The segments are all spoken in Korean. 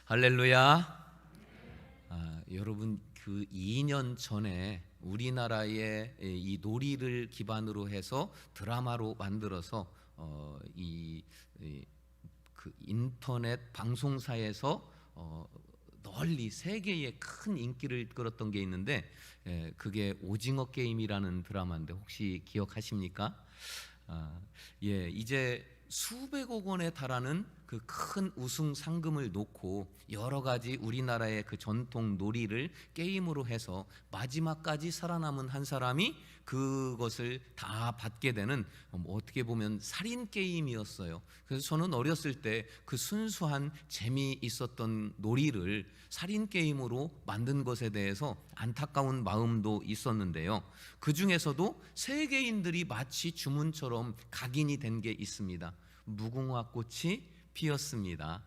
할렐루야. 여러분, 그 2년 전에 우리나라의 이 놀이를 기반으로 해서 드라마로 만들어서 그 인터넷 방송사에서 널리 세계에 큰 인기를 끌었던 게 있는데, 그게 오징어 게임이라는 드라마인데 혹시 기억하십니까? 이제 수백억 원에 달하는 그 큰 우승 상금을 놓고 여러 가지 우리나라의 그 전통 놀이를 게임으로 해서 마지막까지 살아남은 한 사람이 그것을 다 받게 되는, 어떻게 보면 살인 게임이었어요. 그래서 저는 어렸을 때 그 순수한 재미있었던 놀이를 살인 게임으로 만든 것에 대해서 안타까운 마음도 있었는데요. 그 중에서도 세계인들이 마치 주문처럼 각인이 된 게 있습니다. 무궁화 꽃이 피었습니다.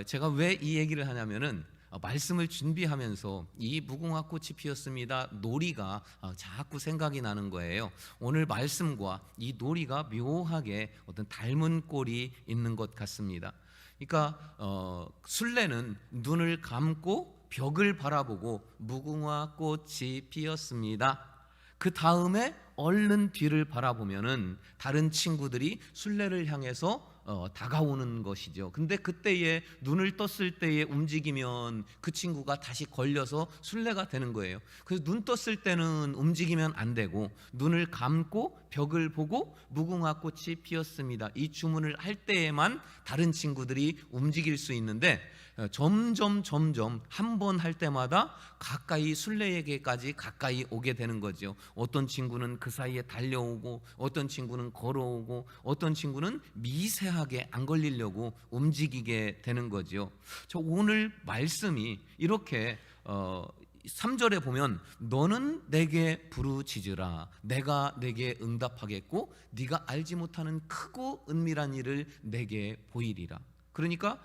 제가 왜 이 얘기를 하냐면은 말씀을 준비하면서 이 무궁화 꽃이 피었습니다 놀이가 자꾸 생각이 나는 거예요. 오늘 말씀과 이 놀이가 묘하게 어떤 닮은 꼴이 있는 것 같습니다. 그러니까 순례는 눈을 감고 벽을 바라보고 무궁화 꽃이 피었습니다. 그 다음에 얼른 뒤를 바라보면은 다른 친구들이 순례를 향해서 다가오는 것이죠. 근데 그때에 눈을 떴을 때에 움직이면 그 친구가 다시 걸려서 순례가 되는 거예요. 그래서 눈 떴을 때는 움직이면 안 되고, 눈을 감고 벽을 보고 무궁화 꽃이 피었습니다, 이 주문을 할 때에만 다른 친구들이 움직일 수 있는데, 점점 한 번 할 때마다 가까이 순례에게까지 가까이 오게 되는 거죠. 어떤 친구는 그 사이에 달려오고, 어떤 친구는 걸어오고, 어떤 친구는 미세하게 안 걸리려고 움직이게 되는 거죠. 저 오늘 말씀이 이렇게 3절에 보면 너는 내게 부르짖으라 내가 내게 응답하겠고 네가 알지 못하는 크고 은밀한 일을 내게 보이리라. 그러니까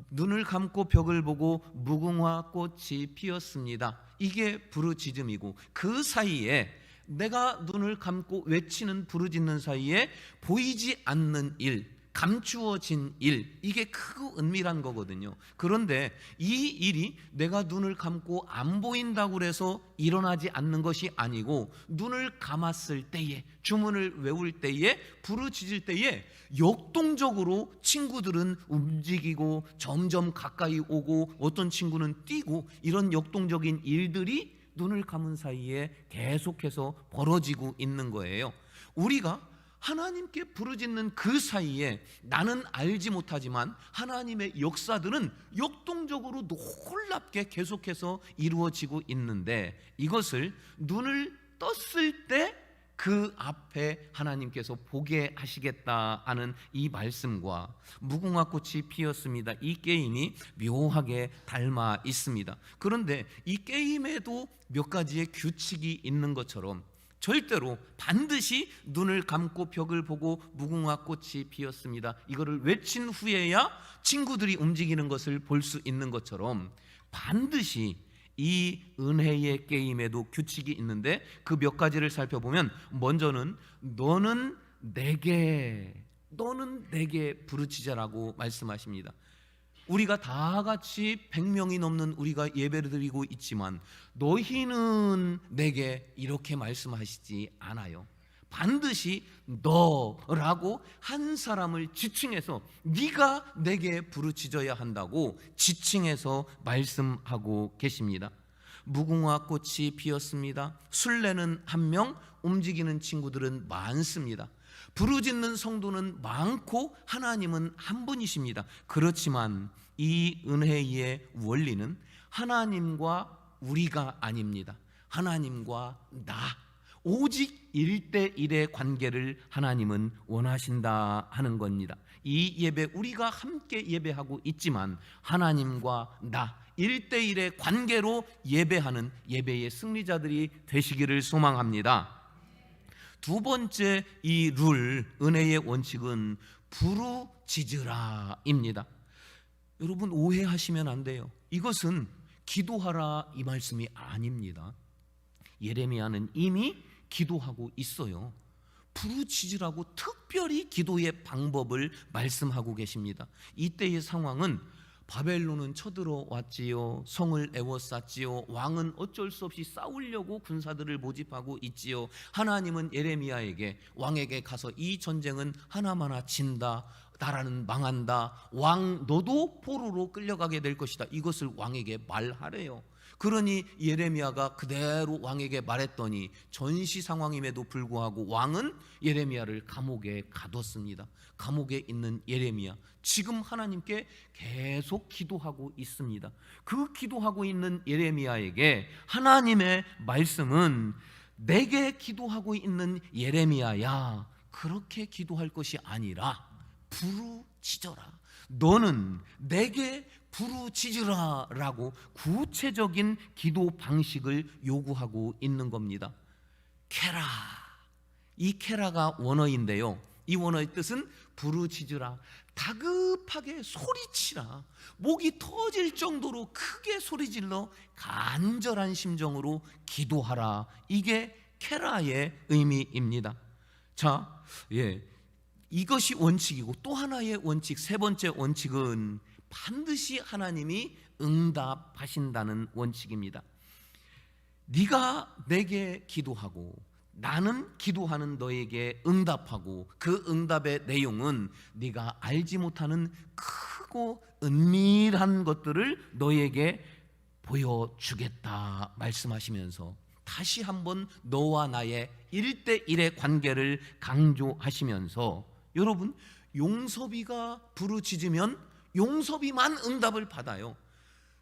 눈을 감고 벽을 보고 무궁화 꽃이 피었습니다, 이게 부르짖음이고, 그 사이에 내가 눈을 감고 외치는 부르짖는 사이에 보이지 않는 일, 감추어진 일, 이게 크고 은밀한 거거든요. 그런데 이 일이 내가 눈을 감고 안 보인다고 해서 일어나지 않는 것이 아니고, 눈을 감았을 때에, 주문을 외울 때에, 부르짖을 때에 역동적으로 친구들은 움직이고 점점 가까이 오고, 어떤 친구는 뛰고, 이런 역동적인 일들이 눈을 감은 사이에 계속해서 벌어지고 있는 거예요. 우리가 하나님께 부르짖는 그 사이에 나는 알지 못하지만 하나님의 역사들은 역동적으로 놀랍게 계속해서 이루어지고 있는데, 이것을 눈을 떴을 때 그 앞에 하나님께서 보게 하시겠다 하는 이 말씀과 무궁화 꽃이 피었습니다, 이 게임이 묘하게 닮아 있습니다. 그런데 이 게임에도 몇 가지의 규칙이 있는 것처럼 절대로 반드시 눈을 감고 벽을 보고 무궁화 꽃이 피었습니다, 이거를 외친 후에야 친구들이 움직이는 것을 볼 수 있는 것처럼, 반드시 이 은혜의 게임에도 규칙이 있는데, 그 몇 가지를 살펴보면, 먼저는 너는 내게 부르짖으라고 말씀하십니다. 우리가 다 같이 100명이 넘는 우리가 예배를 드리고 있지만 너희는 내게 이렇게 말씀하시지 않아요. 반드시 너라고 한 사람을 지칭해서 네가 내게 부르짖어야 한다고 지칭해서 말씀하고 계십니다. 무궁화 꽃이 피었습니다. 순례는 한 명, 움직이는 친구들은 많습니다. 부르짖는 성도는 많고 하나님은 한 분이십니다. 그렇지만 이 은혜의 원리는 하나님과 우리가 아닙니다. 하나님과 나, 오직 1대1의 관계를 하나님은 원하신다 하는 겁니다. 이 예배, 우리가 함께 예배하고 있지만 하나님과 나 1대1의 관계로 예배하는 예배의 승리자들이 되시기를 소망합니다. 두 번째 이 룰, 은혜의 원칙은 부르짖으라입니다. 여러분, 오해하시면 안 돼요. 이것은 기도하라 이 말씀이 아닙니다. 예레미야는 이미 기도하고 있어요. 부르짖으라고 특별히 기도의 방법을 말씀하고 계십니다. 이때의 상황은 바벨론은 쳐들어왔지요. 성을 에워쌌지요. 왕은 어쩔 수 없이 싸우려고 군사들을 모집하고 있지요. 하나님은 예레미야에게, 왕에게 가서 이 전쟁은 하나마나 진다, 나라는 망한다, 왕 너도 포로로 끌려가게 될 것이다, 이것을 왕에게 말하래요. 그러니 예레미야가 그대로 왕에게 말했더니 전시 상황임에도 불구하고 왕은 예레미야를 감옥에 가뒀습니다. 감옥에 있는 예레미야, 지금 하나님께 계속 기도하고 있습니다. 그 기도하고 있는 예레미야에게 하나님의 말씀은, 내게 기도하고 있는 예레미야야, 그렇게 기도할 것이 아니라 부르짖어라, 너는 내게 부르짖으라 라고 구체적인 기도 방식을 요구하고 있는 겁니다. 케라, 이 케라가 원어인데요, 이 원어의 뜻은 부르짖으라, 다급하게 소리치라, 목이 터질 정도로 크게 소리질러 간절한 심정으로 기도하라, 이게 케라의 의미입니다. 자, 이것이 원칙이고, 또 하나의 원칙, 세 번째 원칙은 반드시 하나님이 응답하신다는 원칙입니다. 네가 내게 기도하고 나는 기도하는 너에게 응답하고, 그 응답의 내용은 네가 알지 못하는 크고 은밀한 것들을 너에게 보여주겠다 말씀하시면서 다시 한번 너와 나의 1대1의 관계를 강조하시면서, 여러분, 용섭이가 부르짖으면 용섭이만 응답을 받아요.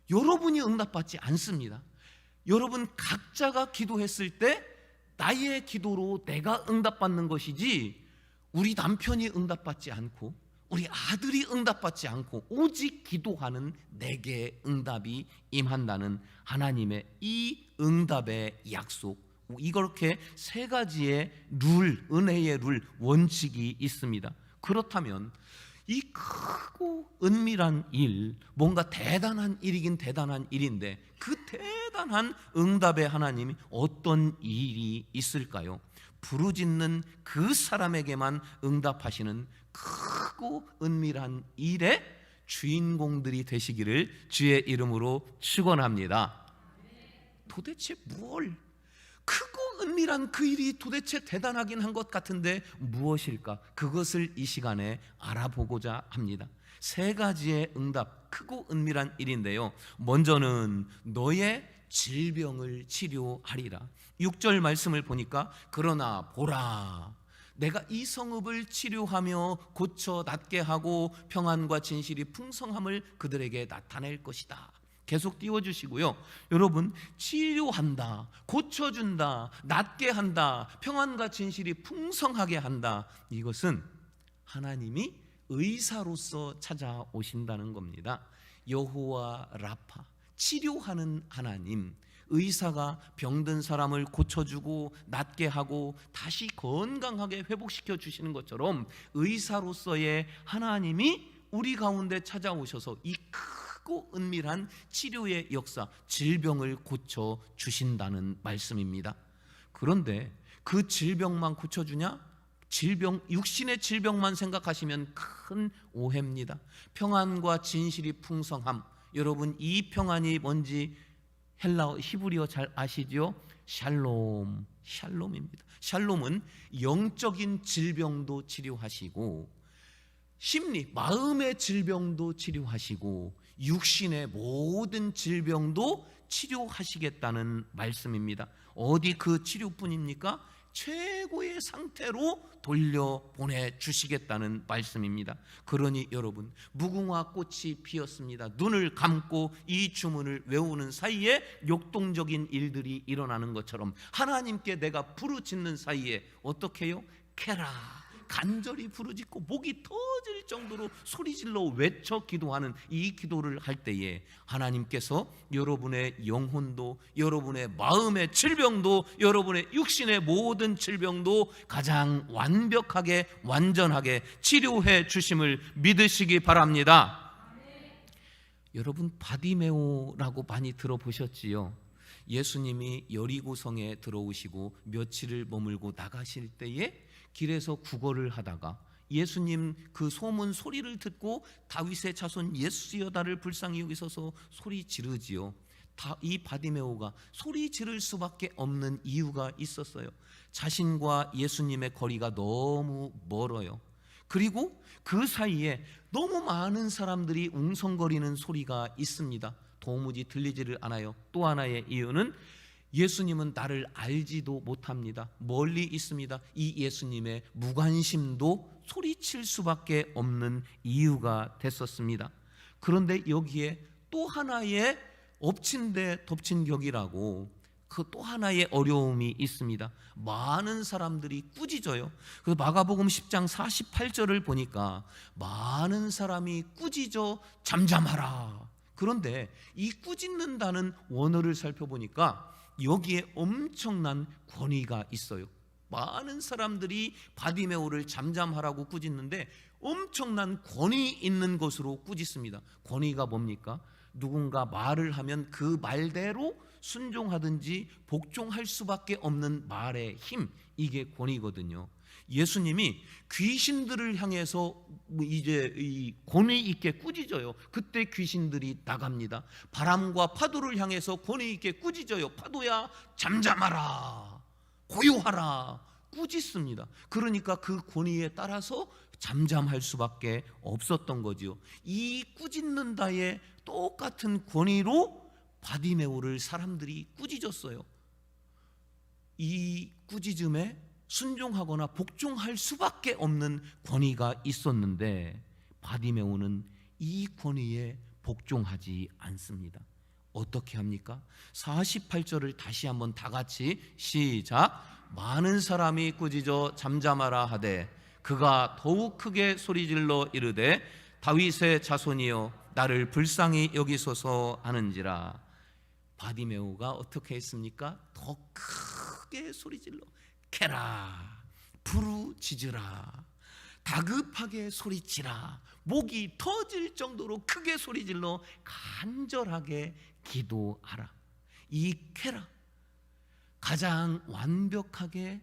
여러분이 응답받지 않습니다. 여러분 각자가 기도했을 때 나의 기도로 내가 응답받는 것이지, 우리 남편이 응답받지 않고 우리 아들이 응답받지 않고 오직 기도하는 내게 응답이 임한다는 하나님의 이 응답의 약속, 이렇게 세 가지의 룰, 은혜의 룰, 원칙이 있습니다. 그렇다면 이 크고 은밀한 일, 뭔가 대단한 일이긴 대단한 일인데, 그 대단한 응답의 하나님이 어떤 일이 있을까요? 부르짖는 그 사람에게만 응답하시는 크고 은밀한 일의 주인공들이 되시기를 주의 이름으로 축원합니다. 도대체 뭘, 크고 은밀한 그 일이 도대체 대단하긴 한 것 같은데 무엇일까? 그것을 이 시간에 알아보고자 합니다. 세 가지의 응답, 크고 은밀한 일인데요, 먼저는 너의 질병을 치료하리라. 6절 말씀을 보니까, 그러나 보라, 내가 이 성읍을 치료하며 고쳐 낫게 하고 평안과 진실이 풍성함을 그들에게 나타낼 것이다. 계속 띄워주시고요. 여러분, 치료한다, 고쳐준다, 낫게 한다, 평안과 진실이 풍성하게 한다, 이것은 하나님이 의사로서 찾아오신다는 겁니다. 여호와 라파, 치료하는 하나님, 의사가 병든 사람을 고쳐주고 낫게 하고 다시 건강하게 회복시켜 주시는 것처럼, 의사로서의 하나님이 우리 가운데 찾아오셔서 이 크고 은밀한 치료의 역사, 질병을 고쳐 주신다는 말씀입니다. 그런데 그 질병만 고쳐주냐? 육신의 질병만 생각하시면 큰 오해입니다. 평안과 진실이 풍성함, 여러분 이 평안이 뭔지 헬라어, 히브리어 잘 아시죠? 샬롬입니다. 샬롬은 영적인 질병도 치료하시고, 심리, 마음의 질병도 치료하시고, 육신의 모든 질병도 치료하시겠다는 말씀입니다. 어디 그 치료뿐입니까? 최고의 상태로 돌려보내 주시겠다는 말씀입니다. 그러니 여러분, 무궁화 꽃이 피었습니다. 눈을 감고 이 주문을 외우는 사이에 역동적인 일들이 일어나는 것처럼, 하나님께 내가 부르짖는 사이에 어떻게 해요? 케라, 간절히 부르짖고 목이 터질 정도로 소리질러 외쳐 기도하는 이 기도를 할 때에 하나님께서 여러분의 영혼도, 여러분의 마음의 질병도, 여러분의 육신의 모든 질병도 가장 완벽하게, 완전하게 치료해 주심을 믿으시기 바랍니다. 여러분, 바디메오라고 많이 들어보셨지요? 예수님이 여리고성에 들어오시고 며칠을 머물고 나가실 때에 길에서 구걸을 하다가 예수님 그 소문 소리를 듣고 다윗의 자손 예수여다를 불쌍히 여기소서 소리 지르지요. 이 바디메오가 소리 지를 수밖에 없는 이유가 있었어요. 자신과 예수님의 거리가 너무 멀어요. 그리고 그 사이에 너무 많은 사람들이 웅성거리는 소리가 있습니다. 도무지 들리지를 않아요. 또 하나의 이유는 예수님은 나를 알지도 못합니다. 멀리 있습니다. 이 예수님의 무관심도 소리칠 수밖에 없는 이유가 됐었습니다. 그런데 여기에 또 하나의 엎친 데 덮친 격이라고 그 또 하나의 어려움이 있습니다. 많은 사람들이 꾸짖어요. 그래서 마가복음 10장 48절을 보니까 많은 사람이 꾸짖어 잠잠하라. 그런데 이 꾸짖는다는 원어를 살펴보니까 여기에 엄청난 권위가 있어요. 많은 사람들이 바디메오를 잠잠하라고 꾸짖는데 엄청난 권위 있는 것으로 꾸짖습니다. 권위가 뭡니까? 누군가 말을 하면 그 말대로 순종하든지 복종할 수밖에 없는 말의 힘, 이게 권위거든요. 예수님이 귀신들을 향해서 이제 이 권위 있게 꾸짖어요. 그때 귀신들이 나갑니다. 바람과 파도를 향해서 권위 있게 꾸짖어요. 파도야 잠잠하라, 고요하라, 꾸짖습니다. 그러니까 그 권위에 따라서 잠잠할 수밖에 없었던 거지요. 이 꾸짖는다의 똑같은 권위로 바디메오를 사람들이 꾸짖었어요. 이 꾸짖음에 순종하거나 복종할 수밖에 없는 권위가 있었는데 바디메오는 이 권위에 복종하지 않습니다. 어떻게 합니까? 48절을 다시 한번 다 같이 시작. 많은 사람이 꾸짖어 잠잠하라 하되 그가 더욱 크게 소리질러 이르되 다윗의 자손이여 나를 불쌍히 여기소서 하는지라. 바디메오가 어떻게 했습니까? 더 크게 소리질러 캐라, 부르짖으라, 다급하게 소리치라, 목이 터질 정도로 크게 소리질러 간절하게 기도하라. 이 캐라, 가장 완벽하게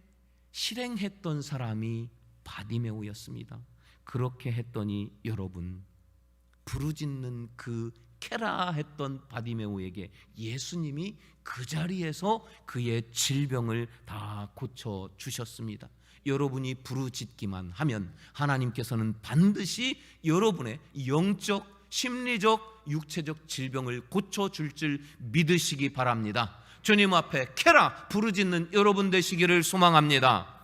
실행했던 사람이 바디메오였습니다. 그렇게 했더니 여러분, 부르짖는 그 캐라 했던 바디메오에게 예수님이 그 자리에서 그의 질병을 다 고쳐주셨습니다. 여러분이 부르짖기만 하면 하나님께서는 반드시 여러분의 영적, 심리적, 육체적 질병을 고쳐줄 줄 믿으시기 바랍니다. 주님 앞에 캐라 부르짖는 여러분 되시기를 소망합니다.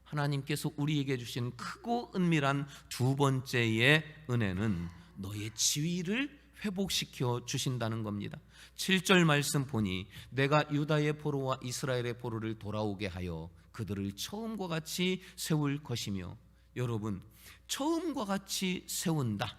하나님께서 우리에게 주신 크고 은밀한 두 번째의 은혜는 너의 지위를 회복시켜 주신다는 겁니다. 7절 말씀 보니 내가 유다의 포로와 이스라엘의 포로를 돌아오게 하여 그들을 처음과 같이 세울 것이며. 여러분, 처음과 같이 세운다.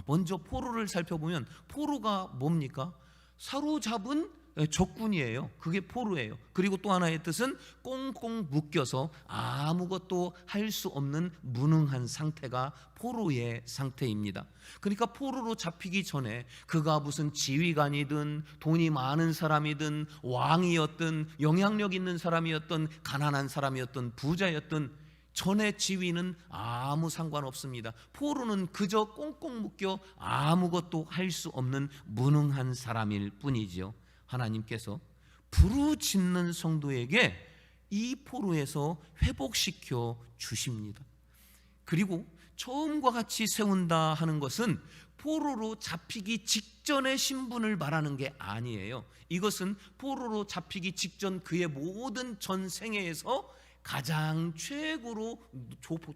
먼저 포로를 살펴보면 포로가 뭡니까? 사로잡은 적군이에요. 그게 포로예요. 그리고 또 하나의 뜻은 꽁꽁 묶여서 아무것도 할 수 없는 무능한 상태가 포로의 상태입니다. 그러니까 포로로 잡히기 전에 그가 무슨 지휘관이든 돈이 많은 사람이든 왕이었든 영향력 있는 사람이었든 가난한 사람이었든 부자였든 전의 지위는 아무 상관없습니다. 포로는 그저 꽁꽁 묶여 아무것도 할 수 없는 무능한 사람일 뿐이지요. 하나님께서 부르짖는 성도에게 이 포로에서 회복시켜 주십니다. 그리고 처음과 같이 세운다 하는 것은 포로로 잡히기 직전의 신분을 말하는 게 아니에요. 이것은 포로로 잡히기 직전 그의 모든 전 생애에서 가장 최고로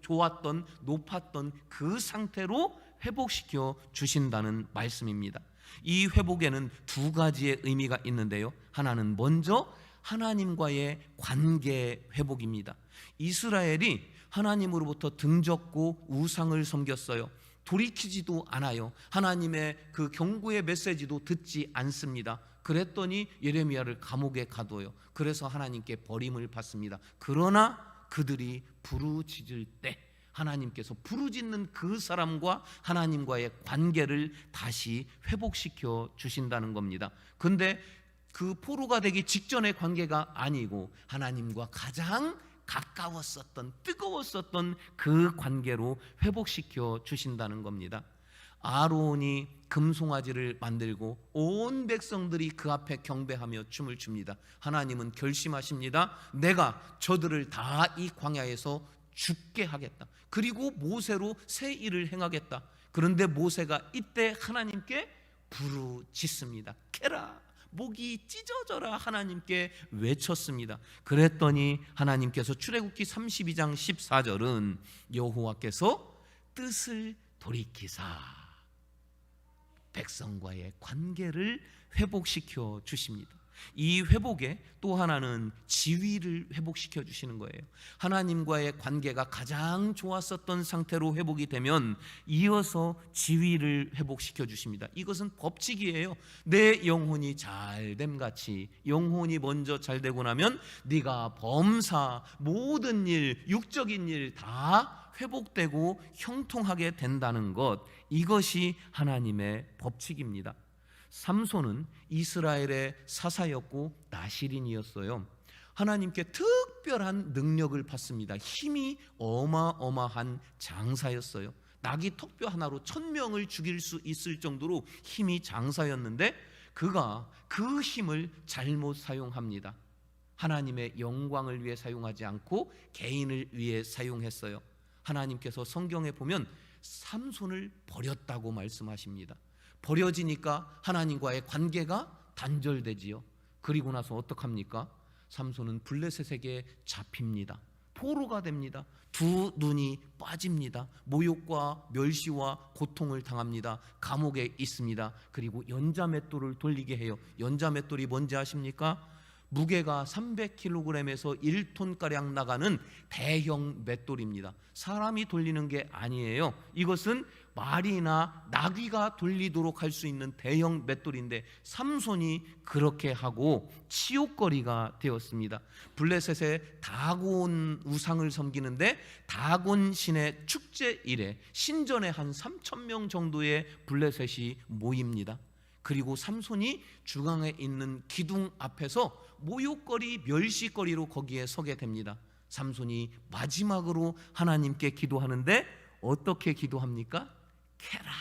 좋았던, 높았던 그 상태로 회복시켜 주신다는 말씀입니다. 이 회복에는 두 가지의 의미가 있는데요. 하나는 먼저 하나님과의 관계 회복입니다. 이스라엘이 하나님으로부터 등졌고 우상을 섬겼어요. 돌이키지도 않아요. 하나님의 그 경고의 메시지도 듣지 않습니다. 그랬더니 예레미야를 감옥에 가둬요. 그래서 하나님께 버림을 받습니다. 그러나 그들이 부르짖을 때 하나님께서 부르짖는 그 사람과 하나님과의 관계를 다시 회복시켜 주신다는 겁니다. 근데 그 포로가 되기 직전의 관계가 아니고 하나님과 가장 가까웠었던, 뜨거웠었던 그 관계로 회복시켜 주신다는 겁니다. 아론이 금송아지를 만들고 온 백성들이 그 앞에 경배하며 춤을 춥니다. 하나님은 결심하십니다. 내가 저들을 다 이 광야에서 죽게 하겠다. 그리고 모세로 새 일을 행하겠다. 그런데 모세가 이때 하나님께 부르짖습니다. 캐라, 목이 찢어져라 하나님께 외쳤습니다. 그랬더니 하나님께서 출애굽기 32장 14절은 여호와께서 뜻을 돌이키사 백성과의 관계를 회복시켜 주십니다. 이 회복에 또 하나는 지위를 회복시켜 주시는 거예요. 하나님과의 관계가 가장 좋았었던 상태로 회복이 되면 이어서 지위를 회복시켜 주십니다. 이것은 법칙이에요. 내 영혼이 잘됨같이 영혼이 먼저 잘되고 나면 네가 범사 모든 일, 육적인 일 다 회복되고 형통하게 된다는 것, 이것이 하나님의 법칙입니다. 삼손은 이스라엘의 사사였고 나실인이었어요. 하나님께 특별한 능력을 받습니다. 힘이 어마어마한 장사였어요. 낙이 턱뼈 하나로 1000명을 죽일 수 있을 정도로 힘이 장사였는데 그가 그 힘을 잘못 사용합니다. 하나님의 영광을 위해 사용하지 않고 개인을 위해 사용했어요. 하나님께서 성경에 보면 삼손을 버렸다고 말씀하십니다. 버려지니까 하나님과의 관계가 단절되지요. 그리고 나서 어떡합니까? 삼손은 블레셋에게 잡힙니다. 포로가 됩니다. 두 눈이 빠집니다. 모욕과 멸시와 고통을 당합니다. 감옥에 있습니다. 그리고 연자맷돌을 돌리게 해요. 연자맷돌이 뭔지 아십니까? 무게가 300kg에서 1톤가량 나가는 대형 맷돌입니다. 사람이 돌리는 게 아니에요. 이것은 말이나 나귀가 돌리도록 할 수 있는 대형 맷돌인데 삼손이 그렇게 하고 치욕거리가 되었습니다. 블레셋의 다곤 우상을 섬기는데 다곤 신의 축제일에 신전에 한 3,000명 정도의 블레셋이 모입니다. 그리고 삼손이 중앙에 있는 기둥 앞에서 모욕거리, 멸시거리로 거기에 서게 됩니다. 삼손이 마지막으로 하나님께 기도하는데 어떻게 기도합니까? 캐라.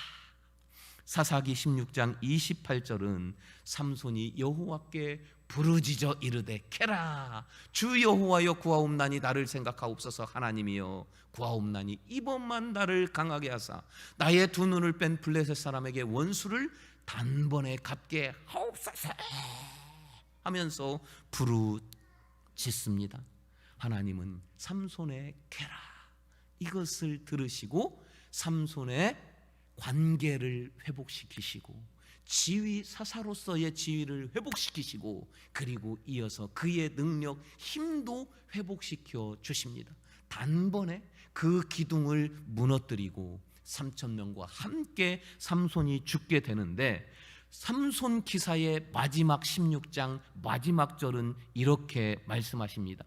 사사기 16장 28절은 삼손이 여호와께 부르짖어 이르되 캐라, 주 여호와여 구하옵나니 나를 생각하옵소서. 하나님이여 구하옵나니 이번만 나를 강하게 하사 나의 두 눈을 뺀 블레셋 사람에게 원수를 단번에 갚게 하옵소서 하면서 부르짖습니다. 하나님은 삼손의 캐라 이것을 들으시고 삼손의 관계를 회복시키시고 지위, 사사로서의 지위를 회복시키시고 그리고 이어서 그의 능력, 힘도 회복시켜 주십니다. 단번에 그 기둥을 무너뜨리고 3,000명과 함께 삼손이 죽게 되는데 삼손 기사의 마지막 16장 마지막 절은 이렇게 말씀하십니다.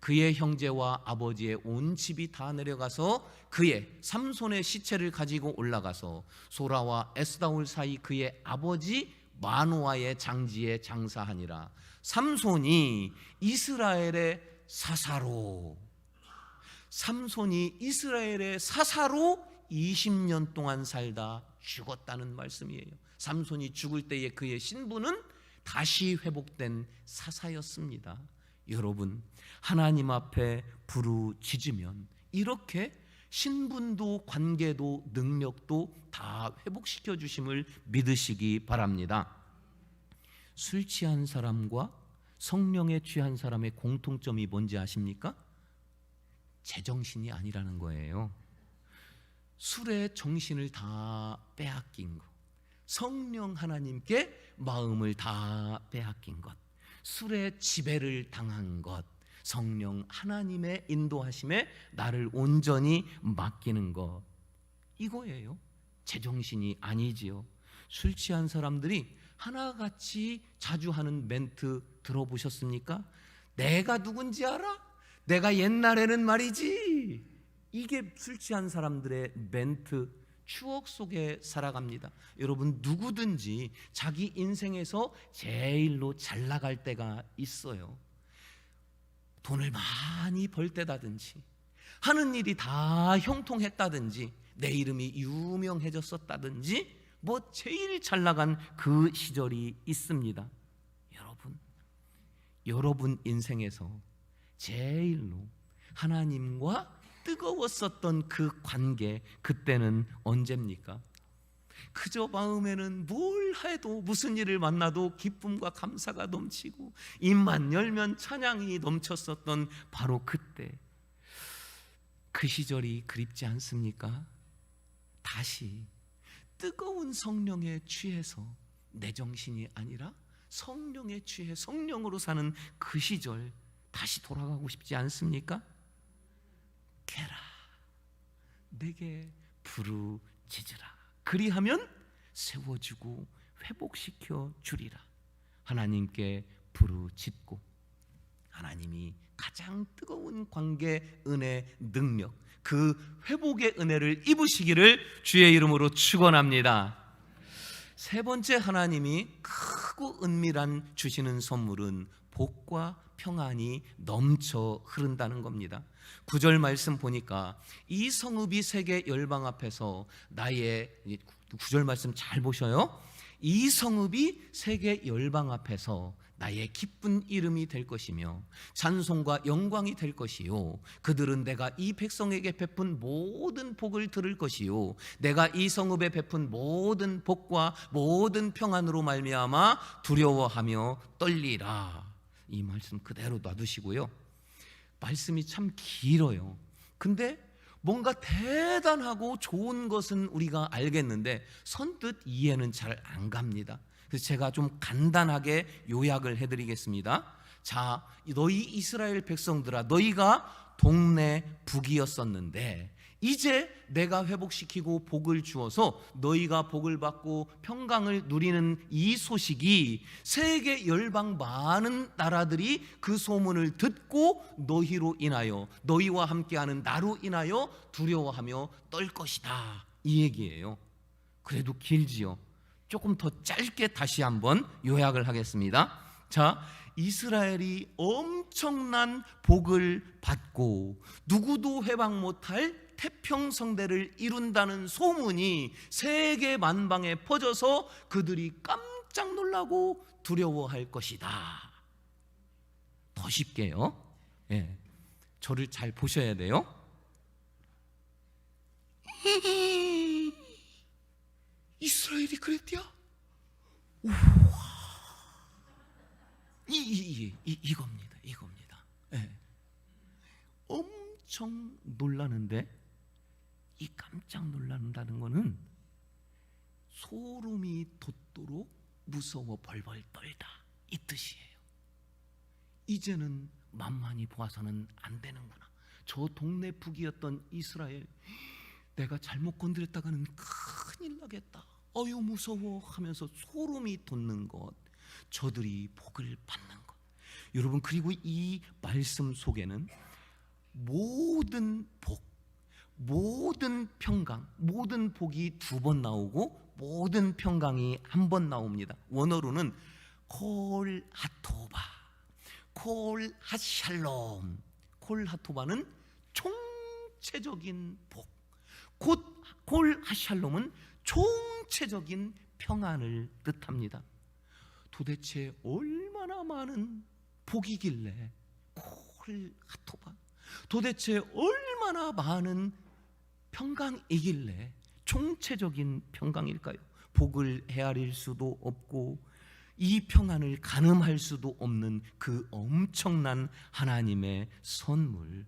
그의 형제와 아버지의 온 집이 다 내려가서 그의 삼손의 시체를 가지고 올라가서 소라와 에스다올 사이 그의 아버지 마노아의 장지에 장사하니라. 삼손이 이스라엘의 사사로 20년 동안 살다 죽었다는 말씀이에요. 삼손이 죽을 때의 그의 신분은 다시 회복된 사사였습니다. 여러분, 하나님 앞에 부르짖으면 이렇게 신분도 관계도 능력도 다 회복시켜 주심을 믿으시기 바랍니다. 술 취한 사람과 성령에 취한 사람의 공통점이 뭔지 아십니까? 제정신이 아니라는 거예요. 술에 정신을 다 빼앗긴 것, 성령 하나님께 마음을 다 빼앗긴 것, 술에 지배를 당한 것, 성령 하나님의 인도하심에 나를 온전히 맡기는 것, 이거예요. 제정신이 아니지요. 술 취한 사람들이 하나같이 자주 하는 멘트 들어보셨습니까? 내가 누군지 알아? 내가 옛날에는 말이지. 이게 술 취한 사람들의 멘트, 추억 속에 살아갑니다. 여러분, 누구든지 자기 인생에서 제일로 잘 나갈 때가 있어요. 돈을 많이 벌 때다든지 하는 일이 다 형통했다든지 내 이름이 유명해졌었다든지 뭐 제일 잘 나간 그 시절이 있습니다. 여러분 인생에서 제일로 하나님과 뜨거웠었던 그 관계, 그때는 언제입니까? 그저 마음에는 뭘 해도, 무슨 일을 만나도 기쁨과 감사가 넘치고 입만 열면 찬양이 넘쳤었던 바로 그때, 그 시절이 그립지 않습니까? 다시 뜨거운 성령에 취해서 내 정신이 아니라 성령에 취해 성령으로 사는 그 시절 다시 돌아가고 싶지 않습니까? 개라 내게 부르짖으라, 그리하면 세워주고 회복시켜 주리라. 하나님께 부르짖고 하나님이 가장 뜨거운 관계, 은혜, 능력, 그 회복의 은혜를 입으시기를 주의 이름으로 축원합니다. 세 번째, 하나님이 크고 은밀한 주시는 선물은 복과 평안이 넘쳐 흐른다는 겁니다. 9절 말씀 보니까 이 성읍이 세계 열방 앞에서 나의, 9절 말씀 잘 보셔요. 이 성읍이 세계 열방 앞에서 나의 기쁜 이름이 될 것이며 찬송과 영광이 될 것이요, 그들은 내가 이 백성에게 베푼 모든 복을 들을 것이요, 내가 이 성읍에 베푼 모든 복과 모든 평안으로 말미암아 두려워하며 떨리라. 이 말씀 그대로 놔두시고요. 말씀이 참 길어요. 근데 뭔가 대단하고 좋은 것은 우리가 알겠는데 선뜻 이해는 잘 안 갑니다. 그래서 제가 좀 간단하게 요약을 해드리겠습니다. 자, 너희 이스라엘 백성들아, 너희가 동네 북이었었는데 이제 내가 회복시키고 복을 주어서 너희가 복을 받고 평강을 누리는 이 소식이 세계 열방 많은 나라들이 그 소문을 듣고 너희로 인하여, 너희와 함께하는 나로 인하여 두려워하며 떨 것이다, 이 얘기예요. 그래도 길지요. 조금 더 짧게 다시 한번 요약을 하겠습니다. 자, 이스라엘이 엄청난 복을 받고 누구도 회방 못할 태평성대를 이룬다는 소문이 세계 만방에 퍼져서 그들이 깜짝 놀라고 두려워할 것이다. 더 쉽게요, 저를 잘 보셔야 돼요. 이스라엘이 그랬디야? 우와, 이겁니다. 엄청 놀라는데, 이 깜짝 놀란다는 거는 소름이 돋도록 무서워 벌벌 떨다, 이 뜻이에요. 이제는 만만히 보아서는 안 되는구나. 저 동네 북이었던 이스라엘, 내가 잘못 건드렸다가는 큰일 나겠다, 어유 무서워 하면서 소름이 돋는 것, 저들이 복을 받는 것. 여러분, 그리고 이 말씀 속에는 모든 복, 모든 평강, 모든 복이 두 번 나오고 모든 평강이 한 번 나옵니다. 원어로는 콜 하토바, 콜 하샬롬. 콜 하토바는 총체적인 복, 콜 하샬롬은 총체적인 평안을 뜻합니다. 도대체 얼마나 많은 복이길래 콜 하토바, 도대체 얼마나 많은 평강이길래 총체적인 평강일까요? 복을 헤아릴 수도 없고 이 평안을 가늠할 수도 없는 그 엄청난 하나님의 선물,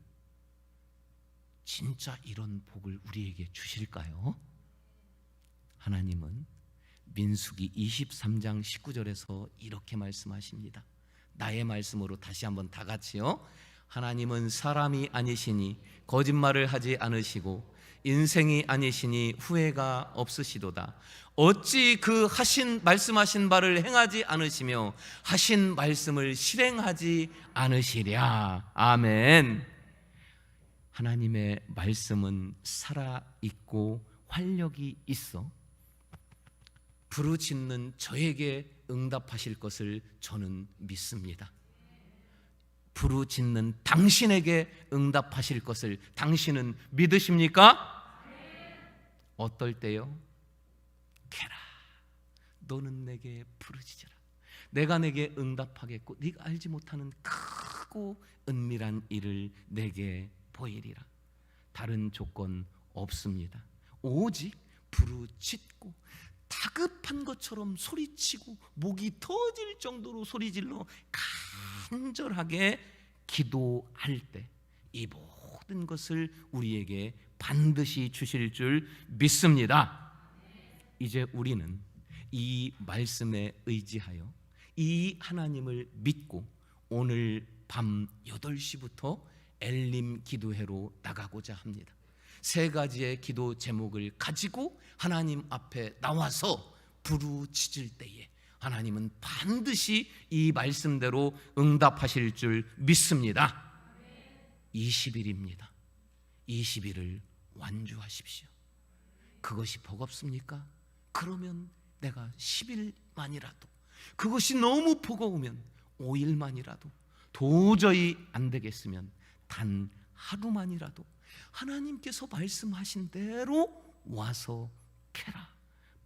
진짜 이런 복을 우리에게 주실까요? 하나님은 민수기 23장 19절에서 이렇게 말씀하십니다. 나의 말씀으로 다시 한번 다 같이요. 하나님은 사람이 아니시니 거짓말을 하지 않으시고 인생이 아니시니 후회가 없으시도다. 어찌 그 말씀하신 바를 행하지 않으시며 하신 말씀을 실행하지 않으시랴. 아멘. 하나님의 말씀은 살아있고 활력이 있어 부르짖는 저에게 응답하실 것을 저는 믿습니다. 부르짖는 당신에게 응답하실 것을 당신은 믿으십니까? 어떨 때요? 개라, 너는 내게 부르짖으라. 내가 내게 응답하겠고 네가 알지 못하는 크고 은밀한 일을 내게 보이리라. 다른 조건 없습니다. 오직 부르짖고 다급한 것처럼 소리치고 목이 터질 정도로 소리질러 간절하게 기도할 때 이 모든 것을 우리에게 반드시 주실 줄 믿습니다. 이제 우리는 이 말씀에 의지하여 이 하나님을 믿고 오늘 밤 8시부터 엘림 기도회로 나가고자 합니다. 3가지의 기도 제목을 가지고 하나님 앞에 나와서 부르짖을 때에 하나님은 반드시 이 말씀대로 응답하실 줄 믿습니다. 20일입니다. 20일을 완주하십시오. 그것이 버겁습니까? 그러면 내가 10일만이라도, 그것이 너무 버거우면 5일만이라도, 도저히 안 되겠으면 단 하루만이라도 하나님께서 말씀하신 대로 와서 캐라,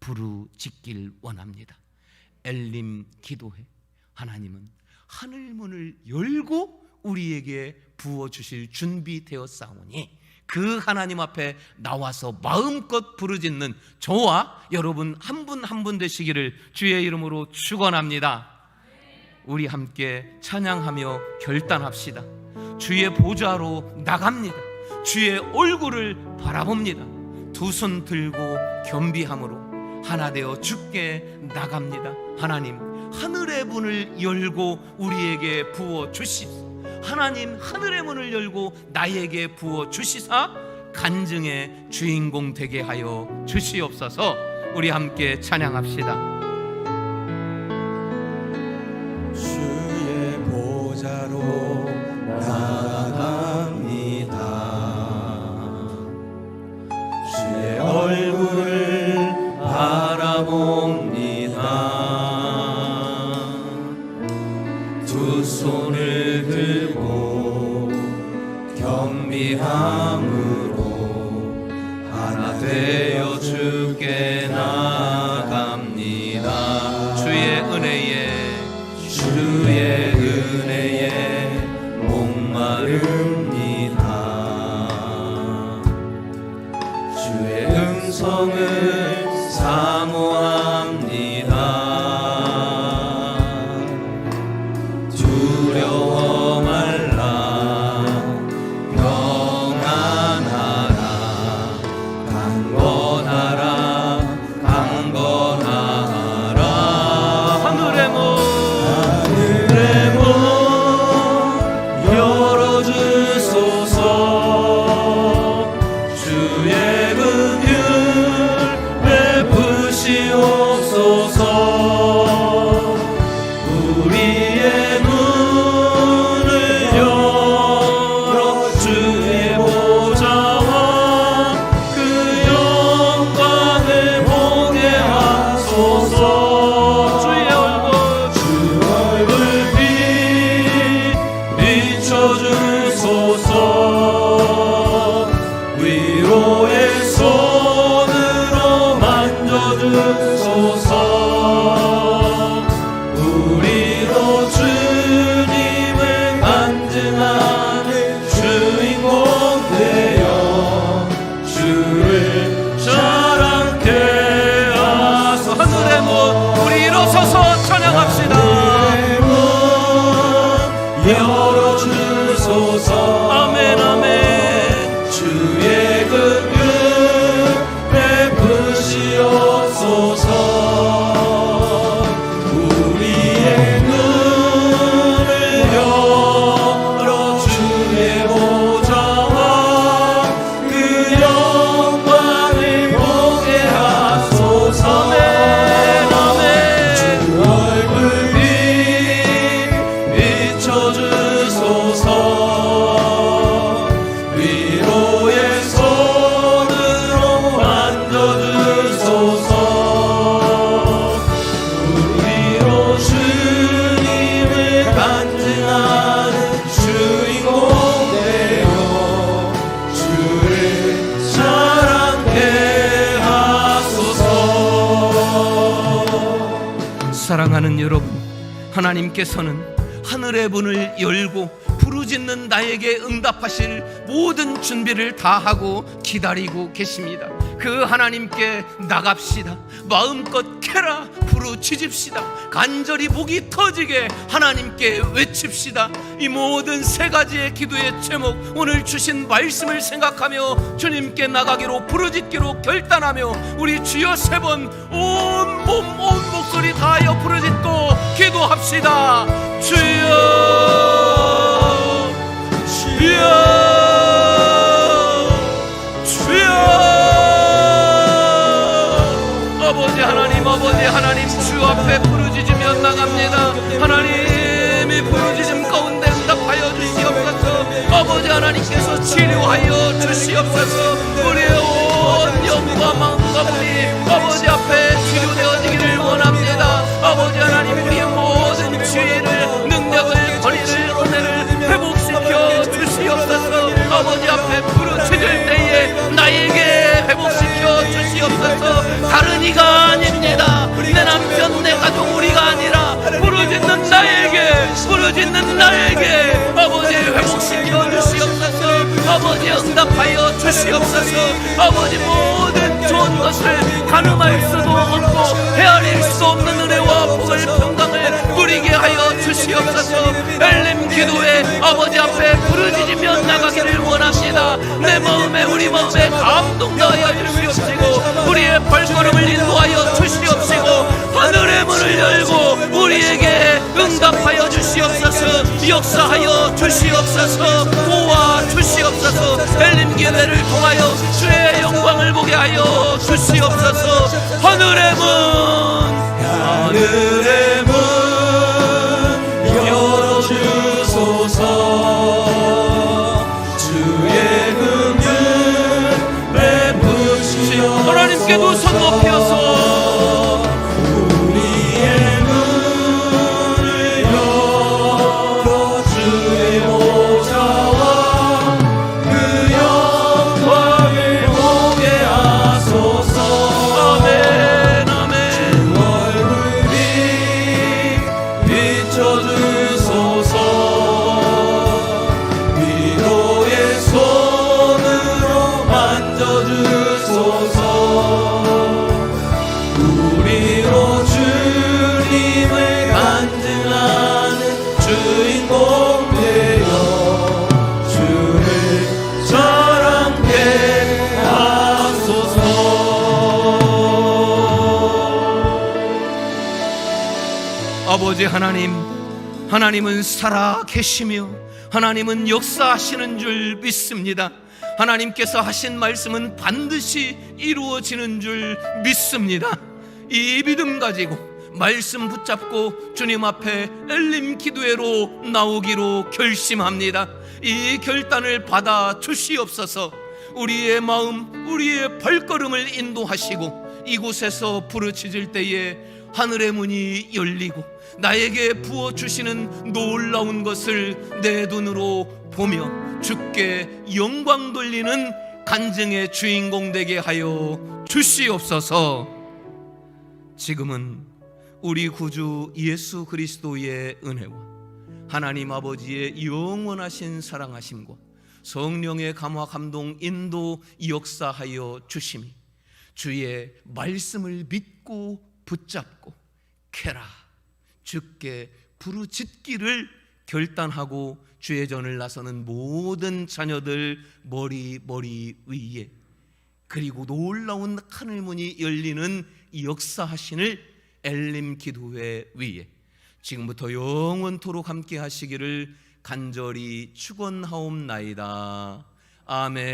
부르짖길 원합니다. 엘림 기도회, 하나님은 하늘 문을 열고 우리에게 부어주실 준비되었사오니 그 하나님 앞에 나와서 마음껏 부르짖는 저와 여러분 한 분 한 분 되시기를 주의 이름으로 축원합니다. 우리 함께 찬양하며 결단합시다. 주의 보좌로 나갑니다. 주의 얼굴을 바라봅니다. 두 손 들고 겸비함으로 하나 되어 주께 나갑니다. 하나님, 하늘의 문을 열고 우리에게 부어 주시옵소서. 하나님, 하늘의 문을 열고 나에게 부어 주시사 간증의 주인공 되게 하여 주시옵소서. 우리 함께 찬양합시다. 주의 보좌로 나아갑니다. 주의 얼굴을 바라봅니다. 두 손을 들고 겸비함으로 하나 되어 주께 나갑니다. 주의 은혜에 목마릅니다. 주의 음성을 사모합니다. 두려워 말라, 평안하라, 강건하라, 강건하라. 하늘의 문 여러분, 하나님께서는 하늘의 문을 열고 부르짖는 나에게 응답하실 모든 준비를 다 하고 기다리고 계십니다. 그 하나님께 나갑시다. 마음껏 캐라 부르짖읍시다. 간절히 목이 터지게 하나님께 외칩시다. 이 모든 세 가지의 기도의 제목, 오늘 주신 말씀을 생각하며 주님께 나가기로 부르짖기로 결단하며 우리 주여 세 번 온 몸 온 목소리 다하여 부르짖고 기도합시다. 주여 주여 주여. 아버지 하나님 주 앞에 부르짖으며 나갑니다. 하나님이 부르짖음 가운데 응답하여 주시옵소서. 아버지 하나님께서 치료하여 주시옵소서. 우리의 온 영과 마음과 몸이 아버지 앞에 치료되어지기를 원합니다. 아버지 하나님, 우리의 모든 주의를 능력을 권위를 은혜를 회복시켜 주시옵소서. 아버지 앞에 부르짖을 때에 나에게 회복시켜 주시옵소서. 다른 이가 아닙니다. 내 남편 내 가족 우리가 아니라 부르짖는 나에게 아버지 회복시켜 주시옵소서. 아버지 응답하여 주시옵소서. 아버지 모든 좋은 것을 가늠할 수도 없고 헤아릴 수 없는 은혜와 복을 평강을 누리게 하여 주시옵소서. 엘림 기도에 아버지 앞에 부르짖으며 나가기를 원합니다. 내 마음에 우리 마음에 감동 더하여 주시옵시고 우리의 발걸음을 인도하여 주시옵시고 하늘의 문을 열고 우리에게 응답하여 주시옵소서. 역사하여 주시옵소서. 도와 주시옵소서. 엘림 기회를 통하여 주의 영광을 보게 하여 주시옵소서. 하늘의 문 열어주소서. 주의 긍휼 베푸시옵소서. 하나님께도 손 높여서 우리의 문을 열어 주의 보좌와 그 영광을 보게 하소서. 아멘 아멘. 주 얼굴 비춰주소서. 위로의 손으로 만져주소서. 우리로 주님을 간증하는 주인공 되어 주를 자랑케 하소서. 아버지 하나님, 하나님은 살아 계시며 하나님은 역사하시는 줄 믿습니다. 하나님께서 하신 말씀은 반드시 이루어지는 줄 믿습니다. 이 믿음 가지고 말씀 붙잡고 주님 앞에 엘림 기도회로 나오기로 결심합니다. 이 결단을 받아 주시옵소서. 우리의 마음, 우리의 발걸음을 인도하시고 이곳에서 부르짖을 때에 하늘의 문이 열리고 나에게 부어주시는 놀라운 것을 내 눈으로 보며 주께 영광 돌리는 간증의 주인공 되게 하여 주시옵소서. 지금은 우리 구주 예수 그리스도의 은혜와 하나님 아버지의 영원하신 사랑하심과 성령의 감화 감동 인도 역사하여 주심이 주의 말씀을 믿고 붙잡고 캐라 주께 부르짖기를 결단하고 주의 전을 나서는 모든 자녀들 머리 위에, 그리고 놀라운 하늘문이 열리는 역사하시는 엘림 기도회 위에 지금부터 영원토록 함께 하시기를 간절히 축원하옵나이다. 아멘.